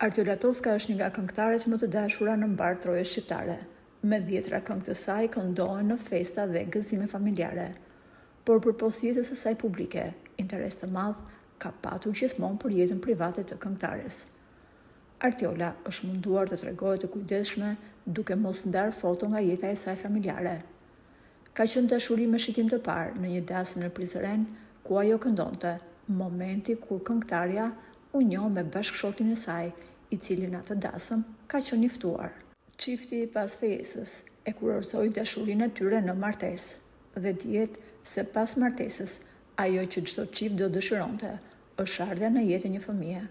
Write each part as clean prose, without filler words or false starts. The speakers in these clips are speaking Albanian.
Artiola Toska është një nga këngëtarët më të dashura në mbar trojës shqiptare. Me 10 këngë të saj këndohen në festa dhe gëzime familjare. Por përpos jetës së saj publike, interes të madh ka patur gjithmonë për jetën private të këngëtares. Artiola është munduar të tregohet të kujdesshme duke mos ndarë foto nga jeta e saj familjare. Ka qenë dashuri me shikim të parë në një dasëm në Prizren, ku ajo këndonte, momenti kur këngëtarja u njoh me bashkëshortin e saj, i cili në atë dasëm ka qenë i ftuar. Çifti pas fejesës e kurorësoi dashurinë e tyre në martesë dhe dihet se pas martesës ajo që çdo çift do dëshironte është ardha në jetë e një fëmie.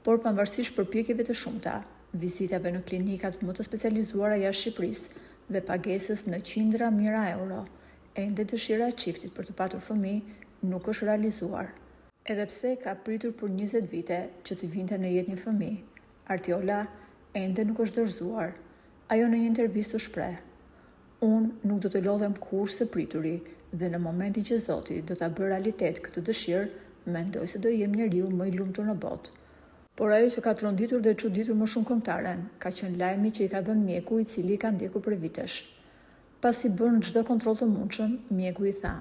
Por pavarësisht përpjekjeve të shumta, vizitave në klinikat më të specializuara jashtë Shqipërisë dhe pagesës në qindra mijëra euro, ende dëshira e çiftit për të patur fëmijë nuk është realizuar. Edhe pse ka pritur për 20 vite që të vinte në jetë një fëmijë, Artiola ende nuk është dorëzuar. Ajo në një intervistë shpreh: "Unë nuk do të lodhem kurrë së prituri dhe në momentin që Zoti do ta bëjë realitet këtë dëshirë, mendoj se do jem njeriu më i lumtur në botë." Por ajo që ka tronditur dhe çuditur më shumë këngëtaren ka qenë lajmi që i ka dhënë mjeku, i cili ka ndjekur për vitesh. Pasi bën çdo kontroll të mundshëm, mjeku i tha: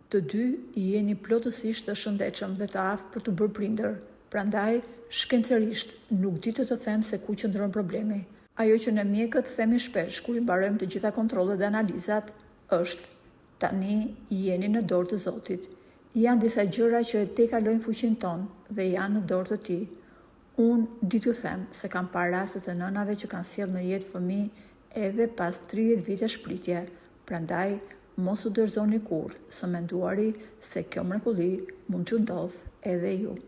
"Të dy jeni plotësisht të shëndetshëm dhe të aftë për të bërë prindër. Prandaj, shkencerisht, nuk di të them se ku qëndron problemi. Ajo që ne mjekët themi shpesh kur i mbarojmë të gjitha kontrollet dhe analizat është: tani jeni në dorë të Zotit. Janë disa gjëra që e tejkalojnë fuqinë tonë dhe janë në dorë të Tij. Unë di t'ju them se kam parë raste të nënave që kanë sjellë në jetë fëmijë edhe pas 30 vite shpritje. Prandaj, mos u dorëzoni kurrë së menduari se kjo mrekulli mund t'ju ndodhë edhe ju."